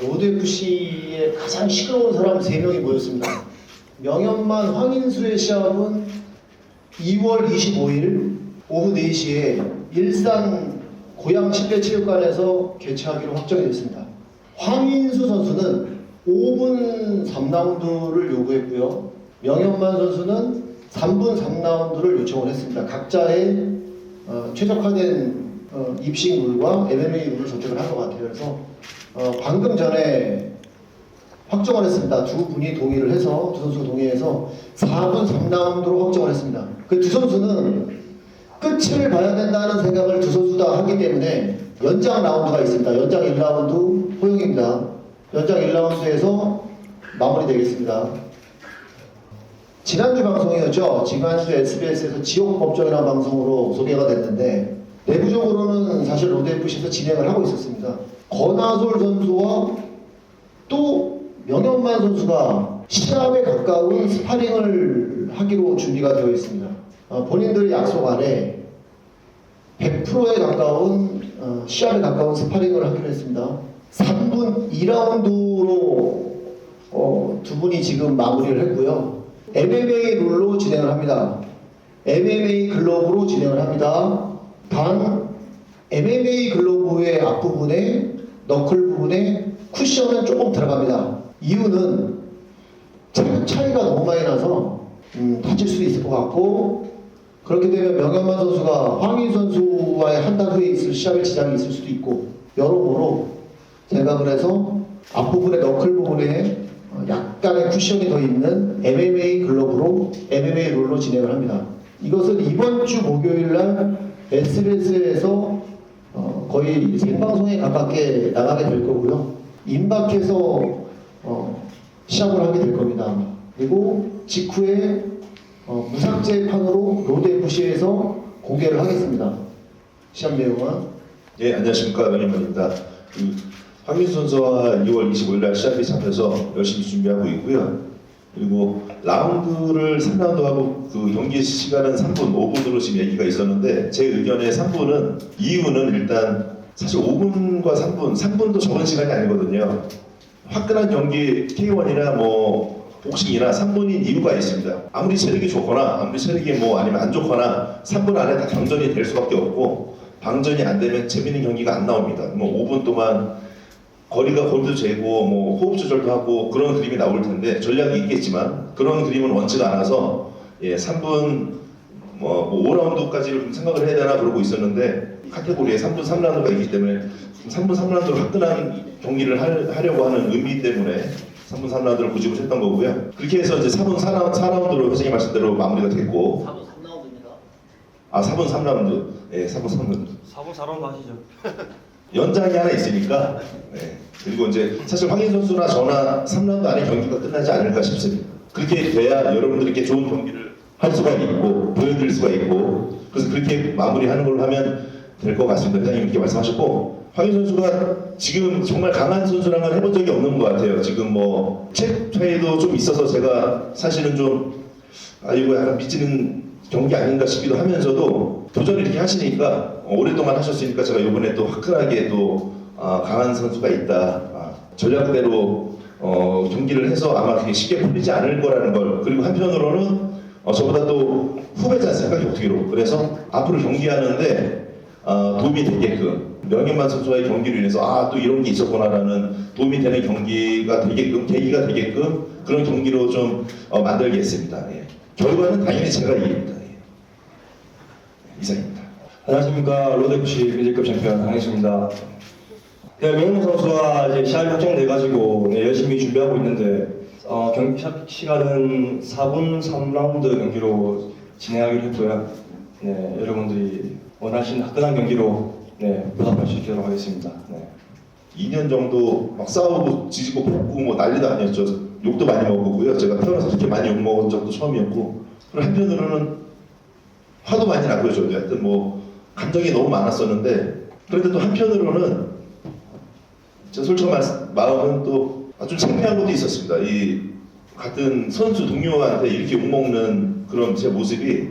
로드FC의 가장 시끄러운 사람 3명이 모였습니다. 명현만 황인수의 시합은 2월 25일 오후 4시에 일산 고양 10대 체육관에서 개최하기로 확정이 됐습니다. 황인수 선수는 5분 3라운드를 요구했고요. 명현만 선수는 3분 3라운드를 요청을 했습니다. 각자의 최적화된 입식 룰과 MMA 룰을 선택을 한 것 같아요. 그래서 방금 전에 확정을 했습니다. 두 분이 동의를 해서, 두 선수가 동의해서 4분 3라운드로 확정을 했습니다. 그 두 선수는 끝을 봐야 된다는 생각을 두 선수 다 하기 때문에 연장 라운드가 있습니다. 연장 1라운드 허용입니다. 연장 1라운드에서 마무리되겠습니다. 지난주 방송이었죠. 지난주 SBS에서 지옥법정이라는 방송으로 소개가 됐는데 내부적으로는 사실 로드FC에서 진행을 하고 있었습니다. 권하솔 선수와 또 명현만 선수가 시합에 가까운 스파링을 하기로 준비가 되어 있습니다. 본인들의 약속 안에 100%에 가까운 시합에 가까운 스파링을 하기로 했습니다. 3분 2라운드로 두 분이 지금 마무리를 했고요. MMA 룰로 진행을 합니다. MMA 글러브로 진행을 합니다. 단 MMA 글러브의 앞부분에 너클 부분에 쿠션은 조금 들어갑니다. 이유는 체격 차이가 너무 많이 나서 다칠 수도 있을 것 같고, 그렇게 되면 명현만 선수가 황인 선수와의 한 달 후에 있을 시합에 지장이 있을 수도 있고, 여러모로 생각을 해서 앞부분의 너클 부분에 약간의 쿠션이 더 있는 MMA 글러브로 MMA 룰로 진행을 합니다. 이것은 이번 주 목요일날 SBS에서 거의 생방송에 가깝게 나가게 될 거고요. 임박해서 시합을 하게 될 겁니다. 그리고 직후에 무삭제판으로 로드FC에서 공개를 하겠습니다. 시합 내용은. 예, 안녕하십니까, 명현만입니다. 황민수 선수와 2월 25일날 시합이 잡혀서 열심히 준비하고 있고요. 그리고 라운드를 3라운드 하고 그 경기 시간은 3분, 5분으로 지금 얘기가 있었는데 제 의견에 3분은 이유는 일단 사실 5분과 3분도 적은 시간이 아니거든요. 화끈한 경기 K1이나 뭐 복싱이나 3분인 이유가 있습니다. 아무리 체력이 좋거나 아무리 체력이 뭐 아니면 안 좋거나 3분 안에 다 방전이 될 수밖에 없고, 방전이 안 되면 재밌는 경기가 안 나옵니다. 뭐 5분 동안 거리도 재고 뭐 호흡 조절도 하고 그런 그림이 나올 텐데, 전략이 있겠지만 그런 그림은 원치가 않아서 3분 뭐 5라운드까지를 생각을 해야 되나 그러고 있었는데, 카테고리에 3분 3라운드가 있기 때문에 3분 3라운드로 화끈한 경기를 하려고 하는 의미 때문에 3분 3라운드를 고집을 했던 거고요. 그렇게 해서 이제 4분 4라운드로 회장님 말씀대로 마무리가 됐고. 4분 3라운드입니다. 4분 3라운드. 네, 4분 3라운드. 4분 4라운드 하시죠. 연장이 하나 있으니까. 네. 그리고 이제 사실 황인 선수나 저나 3라운드 안에 경기가 끝나지 않을까 싶습니다. 그렇게 돼야 여러분들께 좋은 경기를 할 수가 있고 보여드릴 수가 있고, 그래서 그렇게 마무리하는 걸로 하면 될 것 같습니다. 회장님 이렇게 말씀하셨고, 황인 선수가 지금 정말 강한 선수랑은 해본 적이 없는 것 같아요. 지금 뭐 체력 차이도 좀 있어서 제가 사실은 좀 이거 약간 미치는 경기 아닌가 싶기도 하면서도 도전을 이렇게 하시니까 오랫동안 하셨으니까 제가 이번에 또 화끈하게 또 강한 선수가 있다, 전략대로 경기를 해서 아마 그게 쉽게 풀리지 않을 거라는 걸, 그리고 한편으로는 저보다 또 후배지 않습니까, 격투기로. 그래서 앞으로 경기하는데 도움이 되게끔, 명현만 선수와의 경기로 인해서 또 이런 게 있었구나라는 도움이 되는 경기가 되게끔, 계기가 되게끔 그런 경기로 좀 만들겠습니다. 예. 결과는 당연히 제가 이깁니다. 예. 이상입니다. 안녕하십니까, 로드FC 미들급 챔피언 황인수입니다. 명현만 선수가 이제 시합이 확정돼가지고 열심히 준비하고 있는데 경기 시간은 4분 3라운드 경기로 진행하기로 했고요. 네, 여러분들이 원하시는 화끈한 경기로 보답할 수 있도록 하겠습니다. 2년 정도 막 싸우고 지지고 볶고 뭐 난리도 아니었죠. 욕도 많이 먹었고요. 제가 태어나서 그렇게 많이 욕 먹은 적도 처음이었고, 그리고 한편으로는 화도 많이 나고요. 저도 하여튼 뭐 감정이 너무 많았었는데, 그런데 또 한편으로는 제 솔직한 마음은 또 좀 창피한 것도 있었습니다. 이 같은 선수 동료한테 이렇게 욕 먹는 그런 제 모습이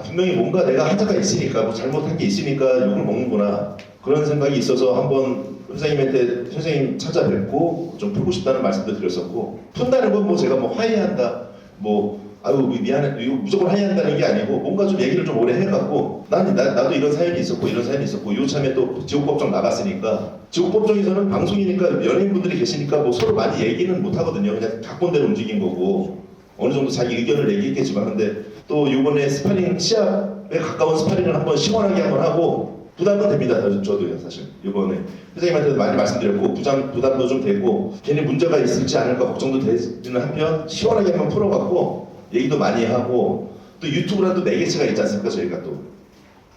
분명히 뭔가 내가 하자가 있으니까, 뭐 잘못한 게 있으니까 욕을 먹는구나, 그런 생각이 있어서 한번 회장님한테 선생님 찾아뵙고 좀 풀고 싶다는 말씀도 드렸었고, 푼다는 건 뭐 제가 뭐 화해한다, 뭐 아유 미안해, 이거 무조건 화해한다는 게 아니고 뭔가 좀 얘기를 좀 오래 해갖고 나도 이런 사연이 있었고 이런 사연이 있었고 요참에 또 지옥법정 나갔으니까, 지옥법정에서는 방송이니까 연예인분들이 계시니까 뭐 서로 많이 얘기는 못 하거든요. 그냥 각본대로 움직인 거고 어느 정도 자기 의견을 얘기했겠지만, 근데 또 이번에 스파링 시합에 가까운 스파링을 한번 시원하게 한번 하고 부담은 됩니다. 저도요 사실 이번에 회장님한테도 많이 말씀드렸고 부담도 좀 되고 괜히 문제가 있을지 않을까 걱정도 되는 한편 시원하게 한번 풀어갖고 얘기도 많이 하고, 또 유튜브라도 매개체가 있지 않습니까? 저희가 또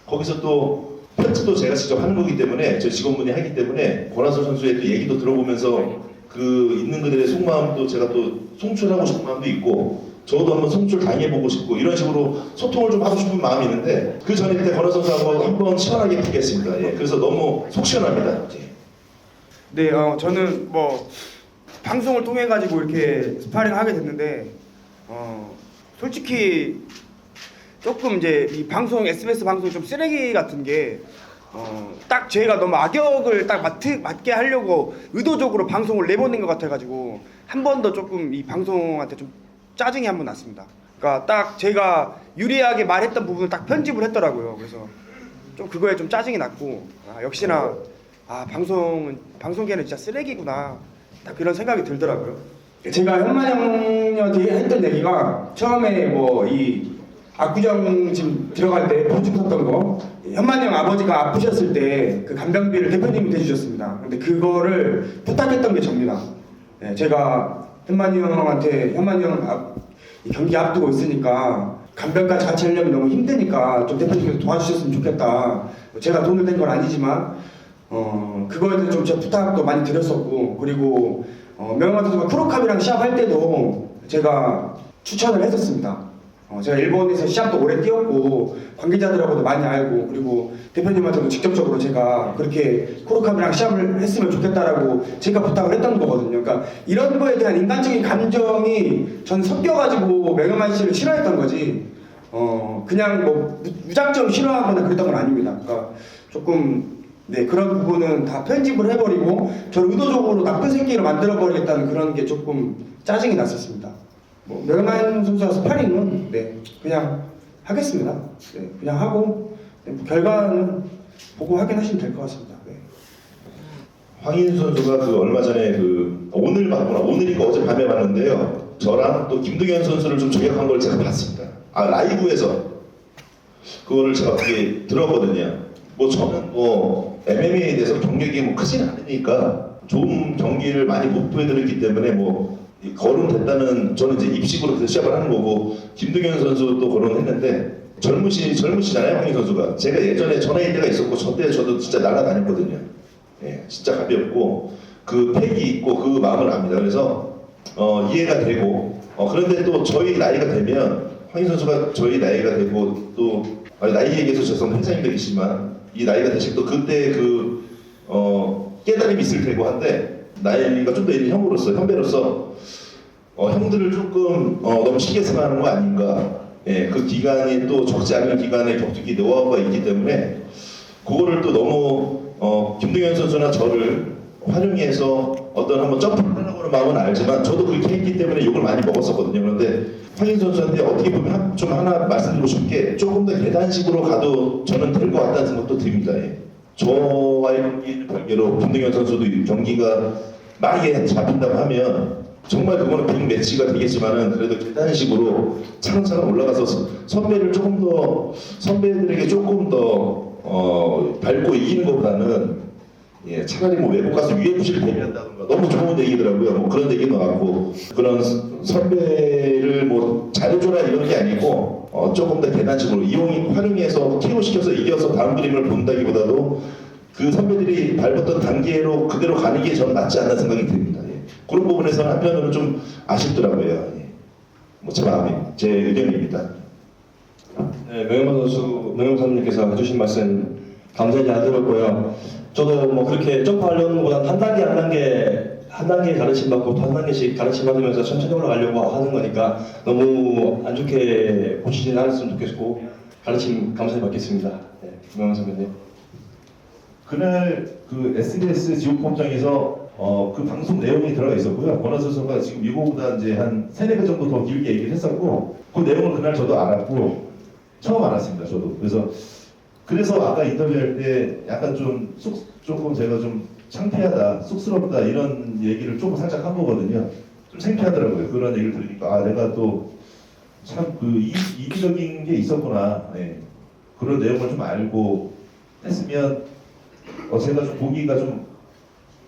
거기서 또 편집도 제가 직접 하는 거기 때문에 저 직원분이 하기 때문에 권하솔 선수의 또 얘기도 들어보면서 그 있는 그들의 속마음도 제가 또 송출하고 싶은 마음도 있고, 저도 한번 송출 당해보고 싶고 이런 식으로 소통을 좀 하고 싶은 마음이 있는데, 그 전일 때 권하솔 선수하고 한번 시원하게 풀겠습니다. 예, 그래서 너무 속 시원합니다. 예. 네, 저는 뭐 방송을 통해 가지고 이렇게 스파링을 하게 됐는데, 솔직히 조금 이제 이 방송 SBS 방송이 좀 쓰레기 같은 게, 딱 저희가 너무 악역을 딱 맞게 하려고 의도적으로 방송을 내보낸 것 같아가지고 한 번 더 조금 이 방송한테 좀 짜증이 한 번 났습니다. 그러니까 딱 제가 유리하게 말했던 부분을 딱 편집을 했더라고요. 그래서 좀 그거에 좀 짜증이 났고, 역시나 방송계는 진짜 쓰레기구나, 딱 그런 생각이 들더라고요. 제가 현만 형한테 했던 얘기가, 처음에 뭐 이 압구정 지금 들어갈 때 보증 섰던 거, 현만 형 아버지가 아프셨을 때 그 간병비를 대표님이 대주셨습니다. 근데 그거를 부탁했던 게 접니다. 네, 제가 현만 형 경기 앞두고 있으니까 간병까지 같이 하려면 너무 힘드니까 좀 대표님께서 도와주셨으면 좋겠다. 제가 돈을 댄 건 아니지만 그거에 대해서 좀 제가 부탁도 많이 드렸었고, 그리고 명예만 선수가 쿠로캅이랑 시합할 때도 제가 추천을 했었습니다. 제가 일본에서 시합도 오래 뛰었고 관계자들하고도 많이 알고, 그리고 대표님한테도 직접적으로 제가 그렇게 쿠로캅이랑 시합을 했으면 좋겠다라고 제가 부탁을 했던 거거든요. 그러니까 이런 거에 대한 인간적인 감정이 전 섞여가지고 명예만 씨를 싫어했던 거지, 그냥 뭐 무작정 싫어하거나 그랬던 건 아닙니다. 그러니까 조금 그런 부분은 다 편집을 해버리고 저를 의도적으로 나쁜 새끼를 만들어버리겠다는 그런 게 조금 짜증이 났었습니다. 뭐 명예만 선수와 스파링은 그냥 하겠습니다. 그냥 하고 뭐 결과는 보고 확인하시면 될 것 같습니다. 황인수 선수가 그 얼마 전에 그 오늘 봤구나, 오늘이니까 어젯밤에 봤는데요. 저랑 또 김동현 선수를 좀 저격한 걸 제가 봤습니다. 라이브에서 그거를 제가 어떻게 들었거든요. 뭐 저는 뭐 MMA에 대해서 경력이 뭐 크진 않으니까 좋은 경기를 많이 못 보여드렸기 때문에 뭐 거론됐다는, 저는 이제 입식으로 그래서 시합을 하는 거고, 김동현 선수도 거론했는데 젊으시잖아요, 황인 선수가. 제가 예전에 전화일 때가 있었고 저때 저도 진짜 날아다녔거든요. 예, 진짜 가볍고 그 패기 있고 그 마음을 압니다. 그래서 이해가 되고, 그런데 또 저희 나이가 되면 황인 선수가 저희 나이가 되고, 또 나이 얘기해서 죄송합니다, 회장님도 계시지만 이 나이가 되실 또 그때 그 깨달음이 있을 테고 한데, 나이가 좀 더 있는 형배로서 형들을 조금 너무 쉽게 생각하는 거 아닌가. 예, 그 기간이 또 적지 않은 기간에 격투기 노하우가 있기 때문에 그거를 또 너무 김동현 선수나 저를 활용해서 어떤 한번 점프를 하려고 하는 마음은 알지만 저도 그렇게 했기 때문에 욕을 많이 먹었었거든요. 그런데 황인 선수한테 어떻게 보면 좀 하나 말씀드리고 싶은 게, 조금 더 계단식으로 가도 저는 될 것 같다는 생각도 듭니다. 예. 저와의 경기를 별개로 김동현 선수도 경기가 만약에 잡힌다고 하면 정말 그거는 빅 매치가 되겠지만은, 그래도 계단식으로 차근차근 올라가서 선배들에게 조금 더 밟고 이기는 것보다는, 예, 차라리 뭐 외국 가서 UFC를 데뷔한다든가, 너무 좋은 얘기더라고요. 뭐 그런 얘기도 나왔고, 그런 선배를 뭐 잘해줘라 이런 게 아니고 조금 더 계단식으로 활용해서 KO시켜서 이겨서 다음 그림을 본다기보다도 그 선배들이 밟았던 단계로 그대로 가는 게 저는 낫지 않나 생각이 듭니다. 예. 그런 부분에서는 한편으로는 좀 아쉽더라고요. 예. 뭐 제 의견입니다. 네, 명예만 선수님께서 해주신 말씀 감사히 잘 들었고요. 저도 뭐 그렇게 점프하려는 것보다 한 단계 가르침 받고 한 단계씩 가르침 받으면서 천천히 올라가려고 하는 거니까 너무 안 좋게 보시진 않았으면 좋겠고, 가르침 감사히 받겠습니다. 네, 명예만 선배님. 그날 그 SBS 지옥법정에서 그 방송 내용이 들어가 있었고요. 권한 선수가 지금 이거보다 이제 한 3-4배 정도 더 길게 얘기를 했었고 그 내용을 그날 저도 알았고 처음 알았습니다. 저도. 그래서 아까 인터뷰할 때 약간 조금 제가 좀 창피하다, 쑥스럽다 이런 얘기를 조금 살짝 한 거거든요. 좀 창피하더라고요. 그런 얘기를 들으니까 내가 또 참 그 이기적인 게 있었구나. 네. 그런 내용을 좀 알고 했으면 제가 좀 보기가 좀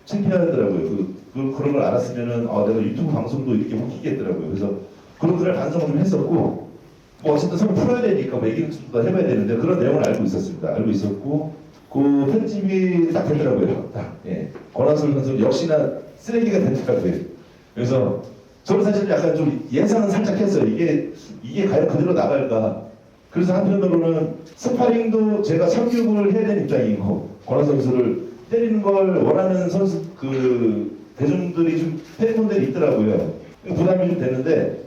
창피하더라고요. 그런 걸 알았으면은 내가 유튜브 방송도 이렇게 못 키겠더라고요. 그래서 그런 그날 반성을 좀 했었고 뭐 어쨌든 서로 풀어야 되니까 뭐 얘기를 좀 더 해봐야 되는데 그런 내용을 알고 있었습니다. 알고 있었고 그 편집이 딱 되더라고요. 딱 예. 권한솔 선수 역시나 쓰레기가 되더라고요. 그래서 저는 사실 약간 좀 예상은 살짝 했어요. 이게 과연 그대로 나갈까. 그래서 한편으로는 스파링도 제가 참교육을 해야 되는 입장이고 권한솔 선수를 때리는 걸 원하는 선수 대중들이 좀 팬분들이 있더라고요. 부담이 좀 되는데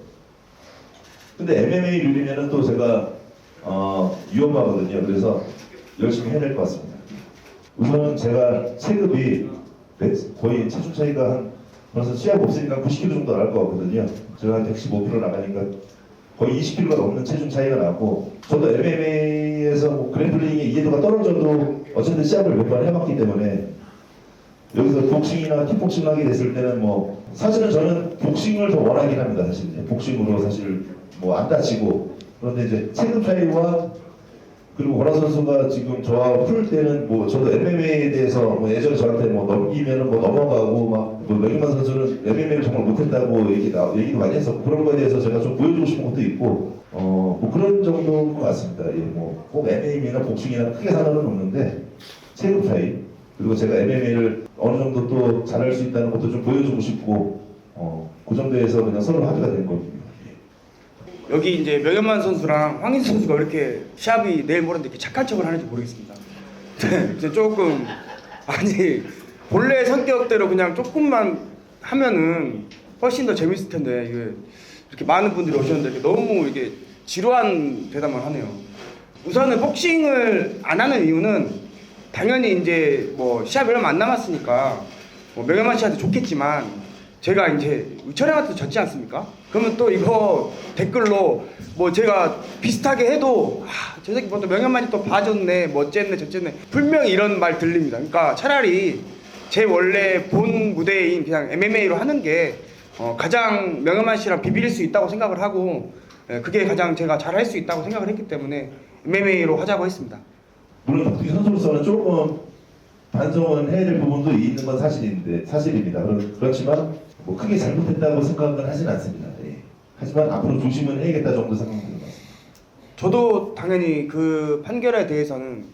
근데 MMA 룰이면은 또 제가 위험하거든요. 그래서 열심히 해야 될 것 같습니다. 우선은 제가 체급이 거의 체중 차이가 한 벌써 시합 없으니까 90kg 정도 나갈 것 같거든요. 제가 한 115kg 나가니까 거의 20kg가 넘는 체중 차이가 나고 저도 MMA에서 뭐 그래플링의 이해도가 떨어져도 어쨌든 시합을 몇 번 해봤기 때문에 여기서 복싱이나 킥복싱을 하게 됐을 때는 뭐 사실은 저는 복싱을 더 원하긴 합니다. 사실 이제 복싱으로 사실 뭐 안 다치고 그런데 이제 체급 차이와 그리고 권한 선수가 지금 저와 풀 때는 뭐 저도 MMA에 대해서 뭐 예전에 저한테 뭐 넘기면은 뭐 넘어가고 막뭐 명희만 선수는 MMA를 정말 못했다고 얘기도 많이 했었고 그런 거에 대해서 제가 좀 보여주고 싶은 것도 있고 뭐 그런 정도인 것 같습니다. 예, 뭐 꼭 MMA나 복싱이나 크게 상관은 없는데 체급 차이 그리고 제가 MMA를 어느 정도 또 잘할 수 있다는 것도 좀 보여주고 싶고 그 정도에서 그냥 서로 합의가 된 겁니다. 여기 이제 명현만 선수랑 황인 선수가 왜 이렇게 시합이 내일 모레인데 이렇게 착한 척을 하는지 모르겠습니다. 이제 조금 아니 본래 성격대로 그냥 조금만 하면은 훨씬 더 재밌을 텐데 이게 이렇게 많은 분들이 오셨는데 이렇게 너무 이게 지루한 대답만 하네요. 우선은 복싱을 안 하는 이유는 당연히 이제 뭐 시합이 얼마 안 남았으니까 뭐 명현만 씨한테 좋겠지만 제가 이제 의철형한테 졌지 않습니까? 그러면 또 이거 댓글로 뭐 제가 비슷하게 해도 저 새끼 뭐 또 명현만이 또 봐줬네 뭐 어쨌네 저쨌네 분명히 이런 말 들립니다. 그러니까 차라리 제 원래 본 무대인 그냥 MMA로 하는 게 가장 명현만 씨랑 비빌 수 있다고 생각을 하고 그게 가장 제가 잘할 수 있다고 생각을 했기 때문에 MMA로 하자고 했습니다. 물론 격투기 선수로서는 조금 반성은 해야 될 부분도 있는 건 사실입니다. 그렇지만 뭐 크게 잘못했다고 생각은 하진 않습니다. 예. 하지만 앞으로 조심은 해야겠다 정도 생각이 드는 것 같습니다. 저도 당연히 그 판결에 대해서는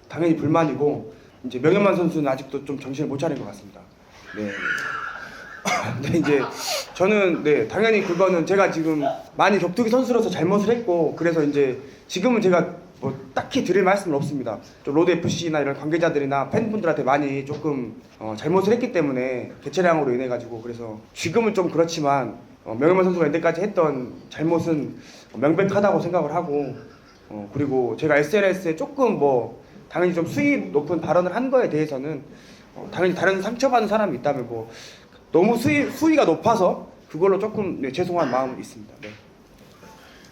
당연히 불만이고 이제 명현만 선수는 아직도 좀 정신을 못 차린 것 같습니다. 네. 근데 이제 저는 네 당연히 그거는 제가 지금 많이 격투기 선수로서 잘못을 했고 그래서 이제 지금은 제가 뭐 딱히 드릴 말씀은 없습니다. 좀 로드 FC나 이런 관계자들이나 팬분들한테 많이 조금 잘못을 했기 때문에 개체량으로 인해 가지고 그래서 지금은 좀 그렇지만 명현만 선수가 이때까지 했던 잘못은 명백하다고 생각을 하고 그리고 제가 SNS에 조금 뭐 당연히 좀 수위 높은 발언을 한 거에 대해서는 당연히 다른 상처받은 사람이 있다면 뭐 너무 수위가 높아서 그걸로 조금 네, 죄송한 마음이 있습니다. 네.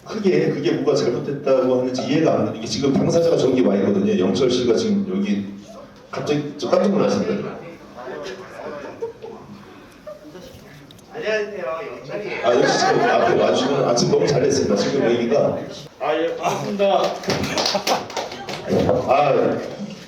크게 그게 뭐가 잘못됐다고 하는지 이해가 안 가는 게 지금 당사자가 저기 와 있거든요. 영철 씨가 지금 여기 갑자기 저 깜짝 놀랐습니다. 안녕하세요, 영철이에요. 역시 지금 앞에 와주시면 지금 너무 잘했습니다. 지금 얘기가 예, 반갑습니다.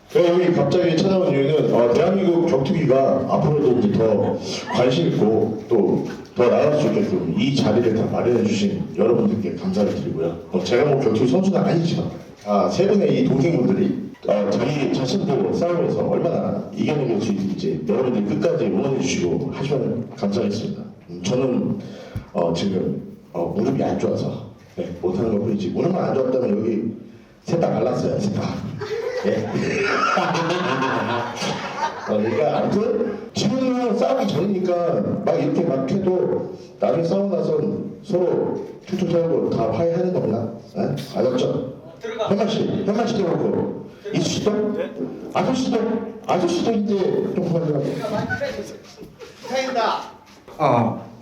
제가 여기 갑자기 찾아온 이유는 대한민국 격투기가 앞으로도 이제 더 관심 있고 또 더 나아갈 수 있게끔 이 자리를 다 마련해 주신 여러분들께 감사를 드리고요. 제가 뭐 격투기 선수는 아니지만 세 분의 이 동생분들이 자기 자신도 싸우면서 얼마나 이겨낼 수 있을지 여러분들 끝까지 응원해 주시고 하시면 감사하겠습니다. 저는 지금 무릎이 안 좋아서 못하는 것 뿐이지 무릎만 안 좋았다면 여기 셋 다 갈랐어요. 셋 다. 예. 그러니까 아무튼 지금은 싸우기 전이니까 막 이렇게 막 해도 나중에 싸우고 나선 서로 툭툭하고 다 화해하는 겁니다. 알았죠? 현만 씨 들어오고 이수 씨도? 아수 씨도? 아저씨도 이제 좀 그러더라고.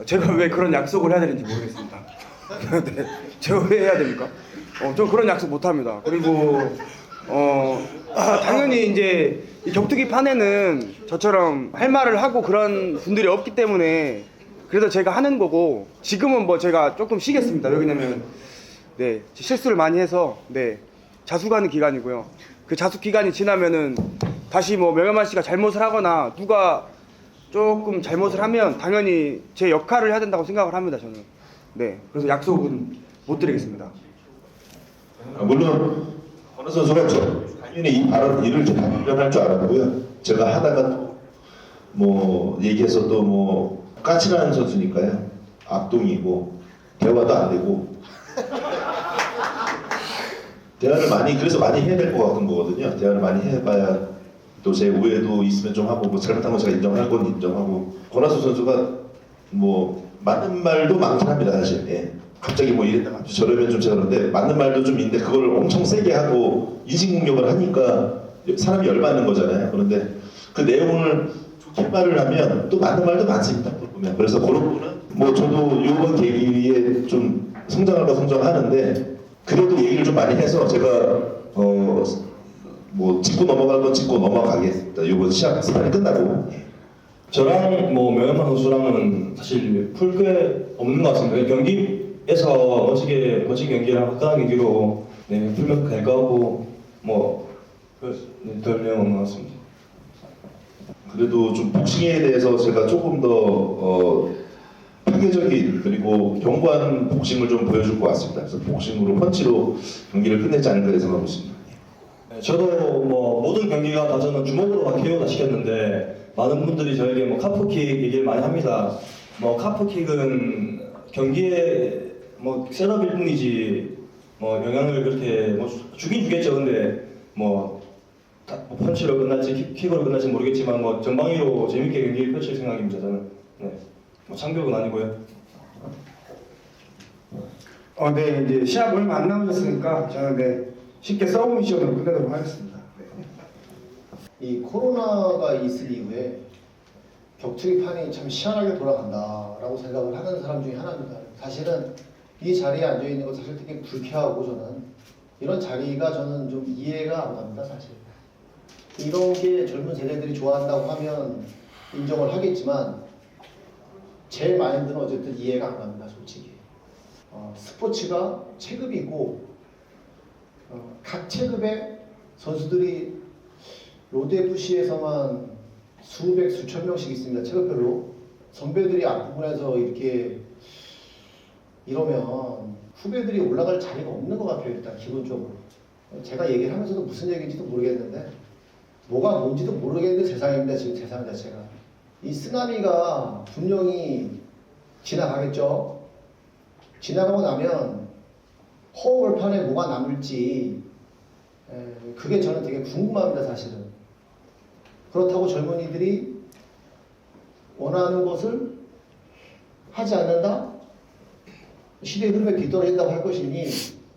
제가 왜 그런 약속을 해야 되는지 모르겠습니다. 네, 제가 왜 해야 됩니까? 저 그런 약속 못 합니다. 그리고 당연히 이제 이 격투기 판에는 저처럼 할 말을 하고 그런 분들이 없기 때문에 그래서 제가 하는 거고, 지금은 뭐 제가 조금 쉬겠습니다. 왜냐면 네, 실수를 많이 해서 네, 자숙하는 기간이고요. 그 자숙 기간이 지나면은 다시 뭐 명현만 씨가 잘못을 하거나 누가 조금 잘못을 하면 당연히 제 역할을 해야 된다고 생각을 합니다, 저는. 네, 그래서 약속은 못 드리겠습니다. 물론 어느 선수가 당연히 이 발언 일을 좀 답변할 줄 알았고요. 제가 하다가 또 뭐 얘기해서 또 뭐 까칠한 선수니까요. 악동이고 대화도 안 되고 대화를 그래서 많이 해야 될 것 같은 거거든요. 대화를 많이 해봐야 또 제 오해도 있으면 좀 하고 뭐 잘못한 거 제가 인정할 건 인정하고. 권하수 선수가 뭐 맞는 말도 많긴 합니다, 사실. 예. 갑자기 뭐 이랬다 갑자기 저러면 좀 제가 그런데 맞는 말도 좀 있는데 그걸 엄청 세게 하고 인신공격을 하니까 사람이 열받는 거잖아요. 그런데 그 내용을 좋게 말을 하면 또 맞는 말도 많습니다. 보면. 그래서 그런 부분은 뭐 저도 이번 계기에 좀 성장할까 성장하는데 그래도 얘기를 좀 많이 해서 제가 뭐 짚고 넘어갈 건 짚고 넘어가겠습니다. 이번 시합 시간이 끝나고. 저랑 뭐 명현만 선수랑은 사실 풀 게 없는 것 같습니다. 경기에서 멋진 경기랑 화끈한 경기로 네, 풀면 될 것 같고 별 내용 없는 것 같습니다. 그래도 좀 복싱에 대해서 제가 조금 더 파괴적인 그리고 견고한 복싱을 좀 보여줄 것 같습니다. 그래서 복싱으로 펀치로 경기를 끝내지 않을까 예상하고 있습니다. 네, 저도 뭐 모든 경기가 다 저는 주먹으로 KO다 시켰는데 많은 분들이 저에게 뭐 카프킥 얘기를 많이 합니다. 뭐 카프킥은 경기에 뭐 셋업일 뿐이지 뭐 영향을 그렇게 뭐 주긴 주겠죠. 근데 뭐 펀치로 끝날지 킥으로 끝날지 모르겠지만 뭐 전방위로 재밌게 경기를 펼칠 생각입니다. 저는. 네. 뭐 참교육은 아니고요. 네, 이제 시합 얼마 안 남으셨으니까 저는 네, 쉽게 서브미션으로 끝내도록 하겠습니다. 네. 이 코로나가 있을 이후에 격투기판이 참 시원하게 돌아간다라고 생각을 하는 사람 중에 하나입니다. 사실은 이 자리에 앉아 있는 거 사실 되게 불쾌하고 저는 이런 자리가 저는 좀 이해가 안 갑니다, 사실. 이런 게 젊은 세대들이 좋아한다고 하면 인정을 하겠지만 제 마인드는 어쨌든 이해가 안 갑니다, 솔직히. 스포츠가 체급이 있고 각 체급의 선수들이 로드 FC에서만 수백 수천 명씩 있습니다. 체급별로. 선배들이 앞부분에서 이렇게 이러면 후배들이 올라갈 자리가 없는 것 같아요. 일단 기본적으로. 제가 얘기를 하면서도 무슨 얘기인지도 모르겠는데 뭐가 뭔지도 모르겠는데 세상입니다. 지금 세상 자체가. 이 쓰나미가 분명히 지나가겠죠. 지나가고 나면 허허벌판에 뭐가 남을지 그게 저는 되게 궁금합니다. 사실은. 그렇다고 젊은이들이 원하는 것을 하지 않는다? 시대의 흐름에 뒤떨어진다고 할 것이니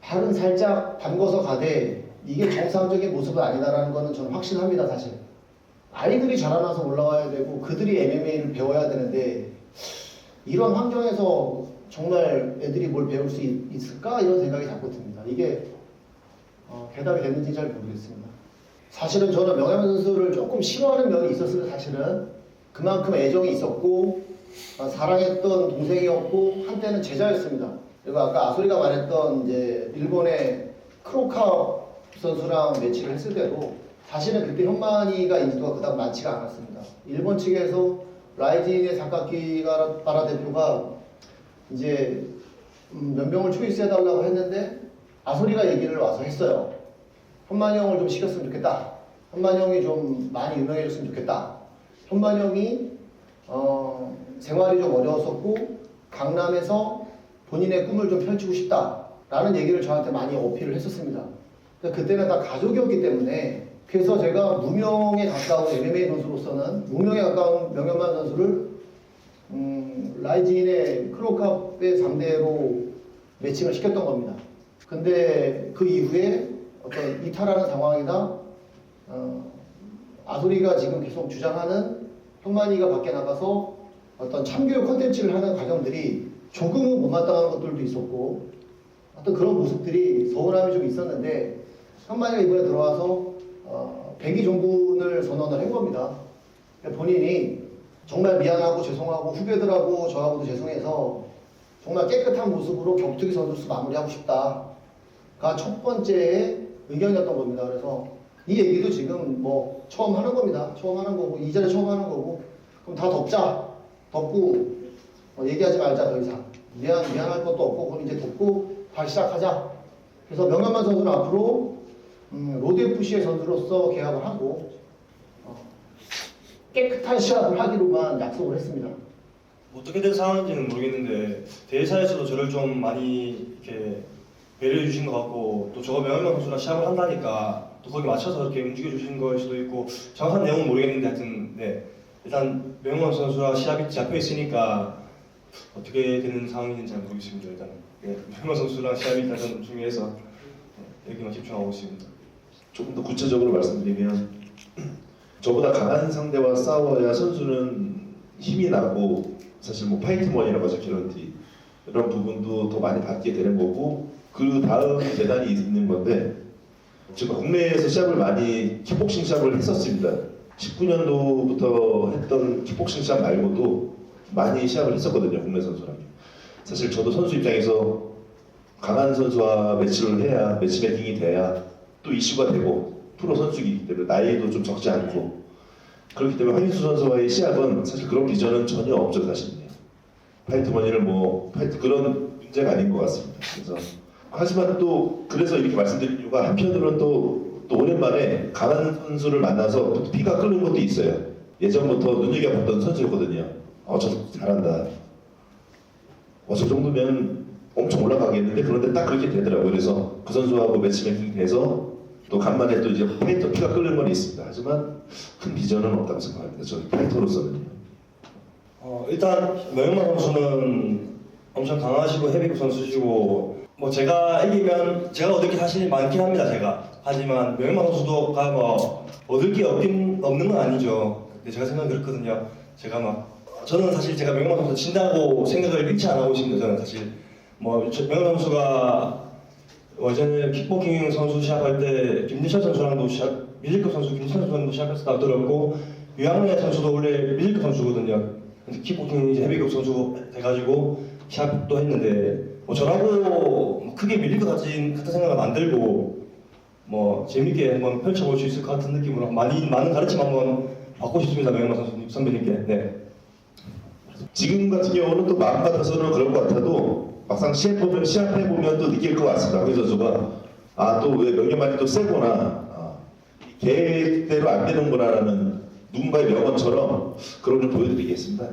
발은 살짝 담궈서 가되 이게 정상적인 모습은 아니다라는 것은 저는 확신합니다. 사실. 아이들이 자라나서 올라와야 되고 그들이 MMA를 배워야 되는데 이런 환경에서 정말 애들이 뭘 배울 수 있을까? 이런 생각이 자꾸 듭니다. 이게 대답이 됐는지 잘 모르겠습니다. 사실은 저는 명현만 선수를 조금 싫어하는 면이 있었어요. 사실은 그만큼 애정이 있었고 사랑했던 동생이었고 한때는 제자였습니다. 그리고 아까 아소리가 말했던 이제 일본의 크로카 선수랑 매치를 했을 때도 사실은 그때 현만이가 인지도가 그다음 많지가 않았습니다. 일본 측에서 라이진의 사카키가라 대표가 이제 몇 명을 초이스해달라고 했는데 아소리가 얘기를 와서 했어요. 현만이 형을 좀 시켰으면 좋겠다. 현만이 형이 좀 많이 유명해졌으면 좋겠다. 현만이 형이 생활이 좀 어려웠었고 강남에서 본인의 꿈을 좀 펼치고 싶다라는 얘기를 저한테 많이 어필을 했었습니다. 그때는 다 가족이었기 때문에 그래서 제가 무명에 가까운 MMA 선수로서는 무명에 가까운 명현만 선수를 라이진의 크로캅의 상대로 매칭을 시켰던 겁니다. 근데 그 이후에 어떤 이탈하는 상황이나 아소리가 지금 계속 주장하는 형만이가 밖에 나가서 어떤 참교육 콘텐츠를 하는 과정들이 조금은 못마땅한 것들도 있었고 어떤 그런 모습들이 서운함이 좀 있었는데 형만이가 이번에 들어와서 백의 종군을 선언을 한 겁니다. 본인이 정말 미안하고 죄송하고 후배들하고 저하고도 죄송해서 정말 깨끗한 모습으로 격투기 선수 마무리하고 싶다가 첫 번째 의견이었던 겁니다. 그래서 이 얘기도 지금 뭐 처음 하는 겁니다. 처음 하는 거고 이 자리에 처음 하는 거고 그럼 다 덮자. 덮고 얘기하지 말자 더 이상. 미안할 것도 없고 그럼 이제 덮고 다시 시작하자. 그래서 명현만 선수는 앞으로 로드FC의 선수로서 계약을 하고 깨끗한 시합을 하기로만 약속을 했습니다. 어떻게 된 상황인지는 모르겠는데 대회사에서도 저를 좀 많이 이렇게 배려해 주신 것 같고 또 저가 명현만 선수랑 시합을 한다니까 또 거기 맞춰서 이렇게 움직여 주신 걸 수도 있고 정확한 내용은 모르겠는데 하여튼 네 일단 명현만 선수와 시합이 잡혀 있으니까 어떻게 되는 상황인지 잘 모르겠습니다. 일단 네, 명현만 선수랑 시합이 일단 좀 중요해서 네, 여기만 집중하고 있습니다. 조금 더 구체적으로 말씀드리면 저보다 강한 상대와 싸워야 선수는 힘이 나고 사실 뭐 파이트머니라고 하죠. 기런티 이런 부분도 더 많이 받게 되는 거고 그 다음 계단이 있는 건데 제가 국내에서 시합을 많이 킥복싱 시합을 했었습니다. 19년도부터 했던 킥복싱 시합 말고도 많이 시합을 했었거든요. 국내 선수랑. 사실 저도 선수 입장에서 강한 선수와 매치를 해야 매치 메이킹이 돼야 또 이슈가 되고 프로 선수이기 때문에 나이도 좀 적지 않고 그렇기 때문에 황인수 선수와의 시합은 사실 그런 비전은 전혀 없죠. 사실 파이트머니를 뭐 파이트 그런 문제가 아닌 것 같습니다. 그래서 하지만 또 그래서 이렇게 말씀드린 이유가 한편으로는 또 오랜만에 강한 선수를 만나서 또 피가 끓는 것도 있어요. 예전부터 눈여겨봤던 선수였거든요. 저 잘한다. 저 정도면 엄청 올라가겠는데 그런데 딱 그렇게 되더라고요. 그래서 그 선수하고 매치메이킹 돼서 또 간만에 또 이제 파이터 피가 끓는 건 있습니다. 하지만 큰 비전은 없다고 생각합니다. 저 파이터로서는요. 일단 명현만 선수는 엄청 강하시고 헤비급 선수시고 뭐 제가 이기면 제가 얻을 게 사실 많긴 합니다. 제가 하지만 명현만 선수도가 뭐 얻을 게 없는 건 아니죠. 근데 제가 생각은 그렇거든요. 제가 막 저는 사실 제가 명현만 선수 진다고 생각을 일치 안 하고 있습니다. 저는 사실 뭐 명현만 선수가 예전에 킥복싱 선수 시합할 때 김진철 선수랑도 미들급 선수 김진철 선수랑도 시합했었다고 들었고 유양래 선수도 원래 미들급 선수거든요. 근데 킥복싱 이제 헤비급 선수 돼가지고 시합도 했는데 뭐 저라고 크게 밀릴 것 같은 생각은 안 들고 뭐 재밌게 한번 펼쳐볼 수 있을 것 같은 느낌으로 많은 가르침 한번 받고 싶습니다. 명현만 선배님께. 네. 지금 같은 경우는 또 마음 같아서는 그럴 것 같아도 막상 시합해보면 또 느낄 것 같습니다. 황희 선수가 또 왜 명현만이 또 세구나 계획대로 안 되는구나라는 누군가의 명언처럼 그런 걸 보여드리겠습니다.